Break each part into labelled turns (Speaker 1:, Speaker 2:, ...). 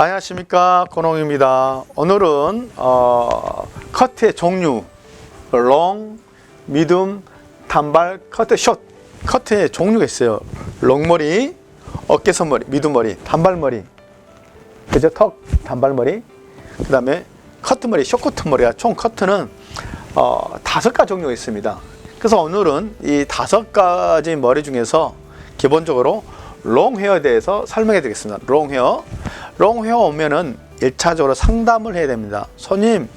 Speaker 1: 안녕하십니까, 권홍입니다. 오늘은 커트의 종류, 롱, 미디움, 단발, 커트, 숏. 커트의 종류가 있어요. 롱머리, 어깨선머리, 미디움머리, 단발머리, 그죠? 턱, 단발머리. 그 다음에 커트머리, 숏커트머리가 총 커트는 5가지 종류가 있습니다. 그래서 오늘은 이 5가지 머리 중에서 기본적으로 롱헤어에 대해서 설명해 드리겠습니다. 롱헤어 오면은 1차적으로 상담을 해야 됩니다. 손님,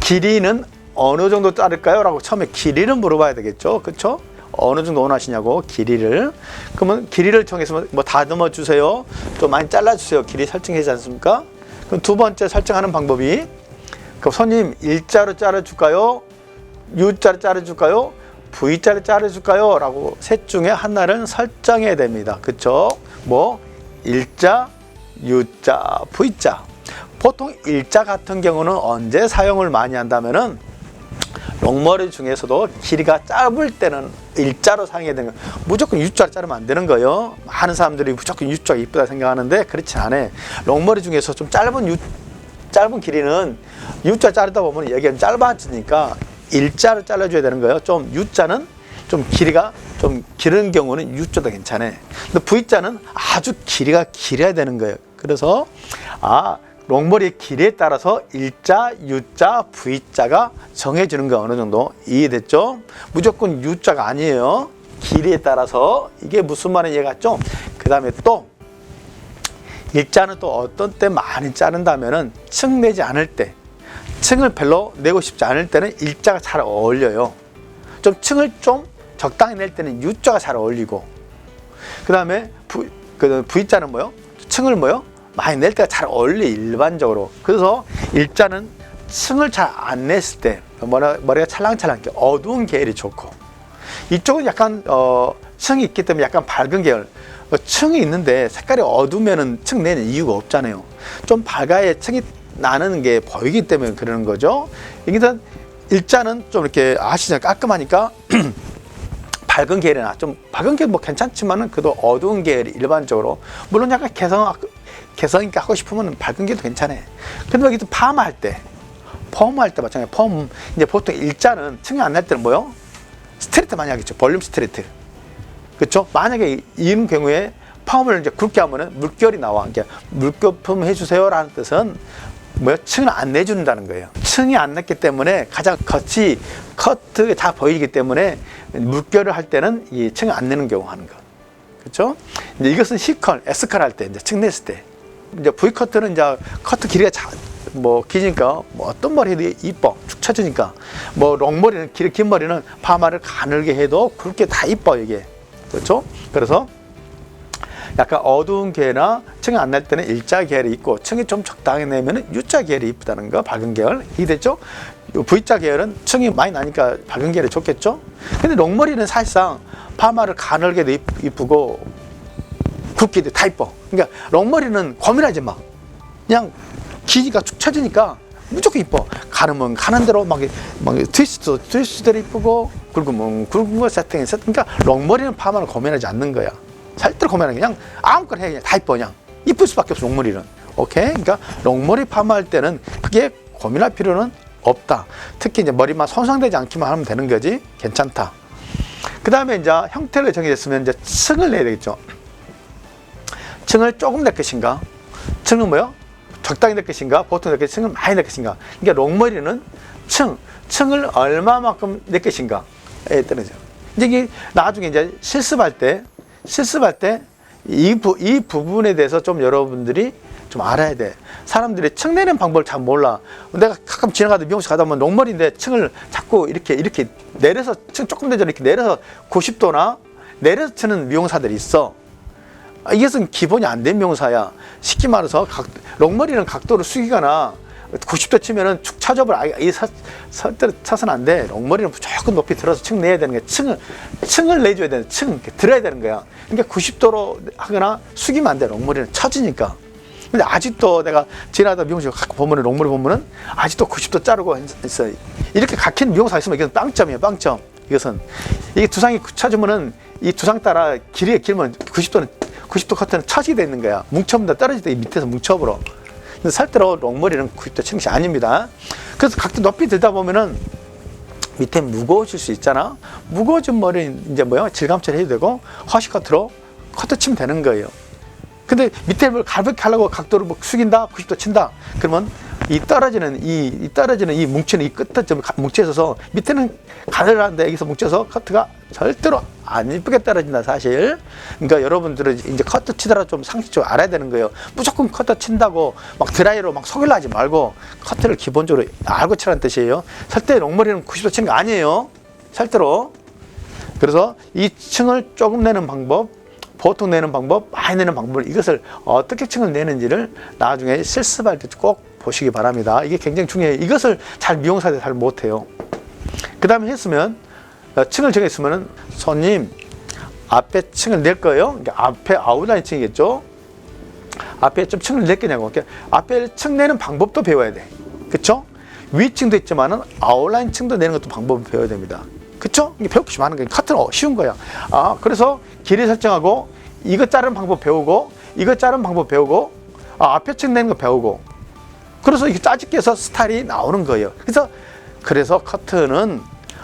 Speaker 1: 길이는 어느 정도 자를까요? 라고 처음에 길이를 물어봐야 되겠죠. 그렇죠? 어느 정도 원하시냐고, 길이를. 그러면 길이를 정해서 뭐 다듬어 주세요, 좀 많이 잘라 주세요, 길이 설정하지 않습니까? 그럼 두 번째 설정하는 방법이, 그럼 손님, 일자로 자르 줄까요? U자로 자르 줄까요? V자로 자르 줄까요? 라고 셋 중에 하나를 설정해야 됩니다. 그쵸? 뭐 일자, U자, V자. 보통 일자 같은 경우는 언제 사용을 많이 한다면은 롱머리 중에서도 길이가 짧을 때는 일자로 사용해야 되는 거예요. 무조건 U자로 자르면 안 되는 거예요. 많은 사람들이 무조건 U자가 이쁘다 생각하는데 그렇지 않아요. 롱머리 중에서 좀 짧은 길이는 U자 자르다 보면 여기가 짧아지니까 일자로 잘라줘야 되는 거예요. 좀 U자는 좀 길이가 좀 길은 경우는 U자도 괜찮아요. 근데 V자는 아주 길이가 길어야 되는 거예요. 그래서 롱머리의 길이에 따라서 일자, U자, V자가 정해지는 거 어느 정도 이해됐죠? 무조건 U자가 아니에요. 길이에 따라서. 이게 무슨 말인지 이해갔죠? 그 다음에 또 일자는 또 어떤 때 많이 자른다면은 층 내지 않을 때, 층을 별로 내고 싶지 않을 때는 일자가 잘 어울려요. 좀 층을 좀 적당히 낼 때는 U자가 잘 어울리고, 그 다음에 V자는 뭐요? 층을 뭐요? 많이 낼 때가 잘 어울려, 일반적으로. 그래서 일자는 층을 잘 안 냈을 때 머리가 찰랑찰랑하게 어두운 계열이 좋고, 이쪽은 약간 층이 있기 때문에 약간 밝은 계열. 층이 있는데 색깔이 어두우면은 층 내는 이유가 없잖아요. 좀 밝아야 층이 나는 게 보이기 때문에 그러는 거죠. 일단 일자는 좀 이렇게 아시잖아요. 깔끔하니까 밝은 계열이나 좀 밝은 계열 뭐 괜찮지만은 그래도 어두운 계열이 일반적으로, 물론 약간 개성 있게 하고 싶으면 밝은 계열도 괜찮아요. 근데 여기도 펌 할 때 마찬가지예요. 펌 이제 보통 일자는 층이 안 날 때는 뭐요? 스트레이트 많이 하겠죠. 볼륨 스트레이트. 그렇죠? 만약에 이런 경우에 펌을 이제 굵게 하면은 물결이 나와. 그러니까 물결 해주세요라는 뜻은 뭐야? 층을 안 내준다는 거예요. 층이 안 났기 때문에 가장 겉이 커트 다 보이기 때문에 물결을 할 때는 이 층을 안 내는 경우 하는 거. 그렇죠? 이제 이것은 C컬, S컬 할 때, 이제 층 냈을 때. 이제 V커트는 이제 커트 길이가 기니까 뭐 어떤 머리 해도 이뻐. 축 처지니까. 뭐 롱머리는, 긴 머리는 파마를 가늘게 해도 그렇게 다 이뻐, 이게. 그렇죠? 그래서 약간 어두운 계열이나 층이 안 날 때는 일자 계열이 있고, 층이 좀 적당히 내면은 U자 계열이 이쁘다는 거, 밝은 계열. 이해됐죠? V자 계열은 층이 많이 나니까 밝은 계열이 좋겠죠? 근데 롱머리는 사실상 파마를 가늘게도 이쁘고 굵게도 다 이뻐. 그러니까 롱머리는 고민하지 마. 그냥 길이가 축 처지니까 무조건 이뻐. 가르면 가는 대로 막 트위스트대로 이쁘고, 굵으면 굵은 거 세팅해서. 그러니까 롱머리는 파마를 고민하지 않는 거야. 절대로 고민하는 게 그냥 아무거나 해. 그냥 다 이뻐. 그냥 이쁠 수밖에 없어, 롱머리는. 오케이? 그러니까 롱머리 파마할 때는 크게 고민할 필요는 없다. 특히 이제 머리만 손상되지 않기만 하면 되는 거지. 괜찮다. 그 다음에 이제 형태를 정해졌으면 이제 층을 내야 되겠죠. 층을 조금 낼 것인가? 층은 뭐요? 적당히 낼 것인가? 보통 낼 것인가? 층을 많이 낼 것인가? 그러니까 롱머리는 층을 얼마만큼 낼 것인가에 떨어져. 이제 이게 나중에 이제 실습할 때 이 부분에 대해서 좀 여러분들이 좀 알아야 돼. 사람들이 층 내는 방법을 잘 몰라. 내가 가끔 지나가다 미용실 가다 보면 롱머리인데 층을 자꾸 이렇게 내려서, 층 조금 더 이렇게 내려서 90도나 내려서 치는 미용사들이 있어. 이것은 기본이 안 된 미용사야. 쉽게 말해서 롱머리는 각도를 숙이거나 90도 치면은 축 처져버려. 서서는 안 돼. 롱머리는 무조건 높이 들어서 층 내야 되는 거야. 층을 내줘야 되는, 들어야 되는 거야. 그러니까 90도로 하거나 숙이면 안 돼. 롱머리는 처지니까. 근데 아직도 내가 지나가다 미용실 가끔 보면은, 롱머리 보면은 아직도 90도 자르고 있어. 이렇게 각힌 미용사 있으면 이건 빵점이에요. 빵점. 이것은 이게 두상이 처지면은 이 두상 따라 길이가 길면 90도 커트는 처지게 되는 거야. 뭉쳐본다, 떨어질 때 밑에서 뭉쳐버려. 근데 절대로 롱머리는 90도 치는 것이 아닙니다. 그래서 각도 높이 들다 보면은 밑에 무거워질 수 있잖아. 무거워진 머리는 이제 뭐야? 질감 처리해도 되고, 허쉬 커트로 커트 치면 되는 거예요. 근데 밑에 뭘 가볍게 하려고 각도를 뭐 숙인다, 90도 친다. 그러면 이 떨어지는 이 뭉치는 이 끝에 좀 뭉쳐 있어서 밑에는 가늘한데 여기서 뭉쳐서 커트가 절대로 안 이쁘게 떨어진다, 사실. 그러니까 여러분들은 이제 커트 치더라도 좀 상식적으로 알아야 되는 거예요. 무조건 커트 친다고 막 드라이로 막 속일러 하지 말고 커트를 기본적으로 알고 치라는 뜻이에요. 절대 롱머리는 90도 치는 거 아니에요. 절대로. 그래서 이 층을 조금 내는 방법, 보통 내는 방법, 많이 내는 방법을, 이것을 어떻게 층을 내는지를 나중에 실습할 때 꼭 보시기 바랍니다. 이게 굉장히 중요해요. 이것을 잘 미용사들이 잘 못해요. 그 다음에 했으면, 층을 정했으면은, 손님, 앞에 층을 낼 거예요. 그러니까 앞에 아웃라인 층이겠죠. 앞에 좀 층을 낼 거냐고. 그러니까 앞에 층 내는 방법도 배워야 돼. 그쵸? 위층도 있지만은 아웃라인 층도 내는 것도 방법을 배워야 됩니다. 그쵸? 이게 배울 것이 많은 거예요. 카트는 쉬운 거야. 그래서 길이 설정하고, 이거 자르는 방법 배우고, 이거 자르는 방법 배우고, 앞에 층 내는 거 배우고, 그래서 이게 짜집기 해서 스타일이 나오는 거예요. 그래서 커트는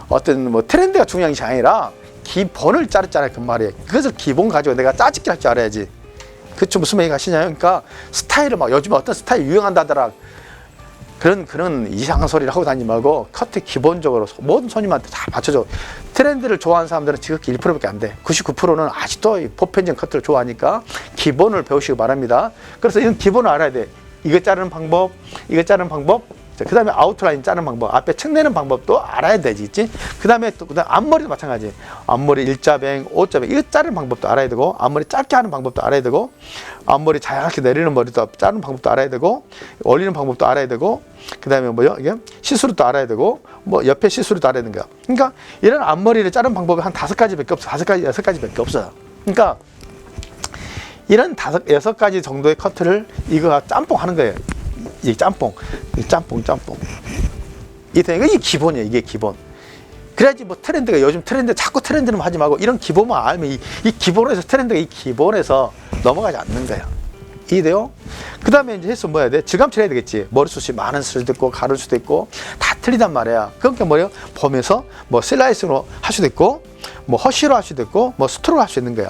Speaker 1: 어떤 뭐 트렌드가 중요한 게 아니라 기본을 자르잖아요. 그 말이에요. 그것을 기본 가지고 내가 짜집기 할 줄 알아야지. 그쵸? 무슨 얘기 하시냐요? 그러니까 스타일을 막 요즘 어떤 스타일 유행한다더라. 그런 이상한 소리를 하고 다니지 말고 커트 기본적으로 모든 손님한테 다 맞춰줘. 트렌드를 좋아하는 사람들은 지극히 1%밖에 안 돼. 99%는 아직도 보편적인 커트를 좋아하니까 기본을 배우시기 바랍니다. 그래서 이런 기본을 알아야 돼. 이거 자르는 방법, 이거 자르는 방법, 그 다음에 아웃라인 자르는 방법, 앞에 층 내는 방법도 알아야 되지, 있지? 그 다음에 또, 앞머리도 마찬가지. 앞머리 일자뱅, 오자뱅, 이거 자르는 방법도 알아야 되고, 앞머리 짧게 하는 방법도 알아야 되고, 앞머리 자연하게 내리는 머리도 자르는 방법도 알아야 되고, 올리는 방법도 알아야 되고, 그 다음에 뭐요? 이게 시스루도 알아야 되고, 뭐 옆에 시스루도 알아야 되는 거야. 그러니까 이런 앞머리를 자르는 방법이 한 5가지밖에 없어. 5가지, 6가지밖에 없어요. 그러니까 이런 5, 6가지 정도의 커트를 이거 짬뽕 하는 거예요. 이 짬뽕. 이게 기본이에요. 이게 기본. 그래야지 뭐 트렌드가 요즘 트렌드 자꾸 트렌드는 하지 말고 이런 기본만 알면 이 기본에서 트렌드가 이 기본에서 넘어가지 않는 거예요. 이해돼요? 그 다음에 이제 해서 뭐 해야 돼? 질감 처리해야 되겠지. 머리숱이 많은 수도 있고 가를 수도 있고 다 틀리단 말이야. 그러니까 뭐예요? 보면서 뭐 슬라이스로 할 수도 있고 뭐 허쉬로 할 수도 있고 뭐 스트로로 할 수 있는 거야.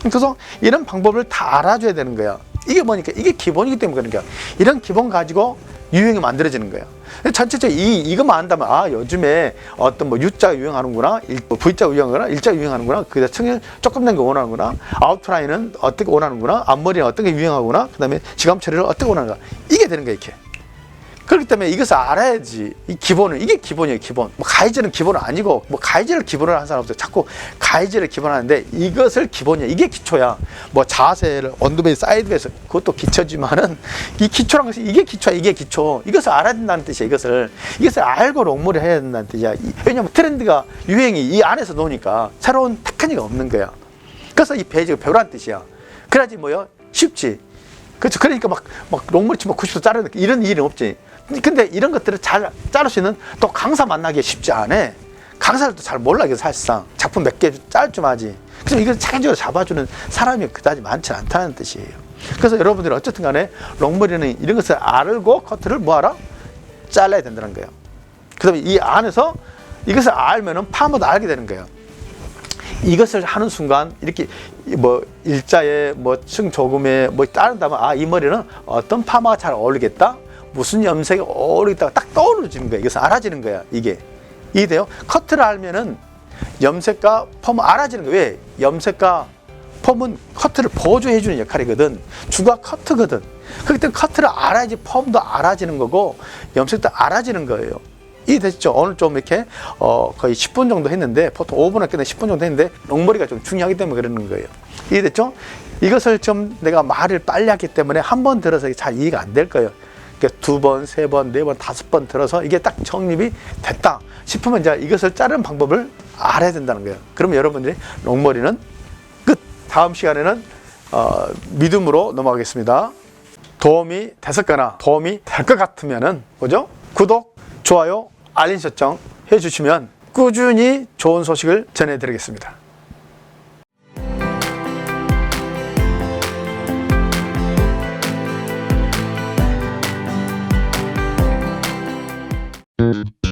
Speaker 1: 그래서 이런 방법을 다 알아줘야 되는 거야. 이게 뭐니까 이게 기본이기 때문에 그런 거야. 이런 기본 가지고 유행이 만들어지는 거야. 전체적으로 이것만 안다면 요즘에 어떤 뭐 U자가 유행하는구나, V자가 유행하는구나, 일자가 유행하는구나, 그다음 층을 조금 낸 거 원하는구나, 아웃라인은 어떻게 원하는구나, 앞머리는 어떤 게 유행하구나, 그다음에 지감 처리를 어떻게 원하는가, 이게 되는 거야 이렇게. 그렇기 때문에 이것을 알아야지. 이 기본은 이게 기본이에요. 기본. 뭐 가이즈는 기본은 아니고 뭐 가이즈를 기본으로 하는 사람 없어요. 자꾸 가이즈를 기본하는데 이것을 기본이야. 이게 기초야. 뭐 자세를 언더베이스, 사이드베이스 그것도 기초지만은 이 기초란 것이 이게 기초야. 이게 기초. 이것을 알아야 된다는 뜻이야. 이것을 알고 롱머리 해야 된다는 뜻이야. 왜냐면 트렌드가 유행이 이 안에서 노니까 새로운 테크닉이 없는 거야. 그래서 이 베이직을 배우라는 뜻이야. 그래야지 뭐요? 쉽지. 그렇죠. 그러니까 막 롱머리 치면 90도 자르는 이런 일은 없지. 근데 이런 것들을 잘 자를 수 있는 또 강사 만나기 쉽지 않아. 강사를 또 잘 몰라, 이게 사실상. 작품 몇 개 짤 좀 하지. 그래서 이걸 체계적으로 잡아주는 사람이 그다지 많지 않다는 뜻이에요. 그래서 여러분들은 어쨌든 간에 롱머리는 이런 것을 알고 커트를 뭐하라? 잘라야 된다는 거예요. 그 다음에 이 안에서 이것을 알면은 파마도 알게 되는 거예요. 이것을 하는 순간 이렇게 뭐 일자에 뭐 층 조금에 뭐 따른다면 이 머리는 어떤 파마가 잘 어울리겠다, 무슨 염색이 어울리겠다가 딱 떠오르지는 거야. 이것은 알아지는 거야. 이게 이해돼요? 커트를 알면은 염색과 펌은 알아지는 거야. 왜? 염색과 펌은 커트를 보조해주는 역할이거든. 주가 커트거든. 그렇기 때문에 커트를 알아야지 펌도 알아지는 거고 염색도 알아지는 거예요. 이해되시죠? 오늘 좀 이렇게 거의 10분 정도 했는데, 보통 5분에 끝내 10분 정도 했는데 롱머리가 좀 중요하기 때문에 그러는 거예요. 이해됐죠? 이것을 좀 내가 말을 빨리 했기 때문에 한 번 들어서 잘 이해가 안 될 거예요. 그러니까 2번, 3번, 4번, 5번 들어서 이게 딱 정립이 됐다 싶으면 이제 이것을 자르는 방법을 알아야 된다는 거예요. 그러면 여러분들이 롱머리는 끝. 다음 시간에는 믿음으로 넘어가겠습니다. 도움이 됐었거나 도움이 될 것 같으면은 뭐죠? 구독, 좋아요, 알림 설정 해주시면 꾸준히 좋은 소식을 전해드리겠습니다.
Speaker 2: 네.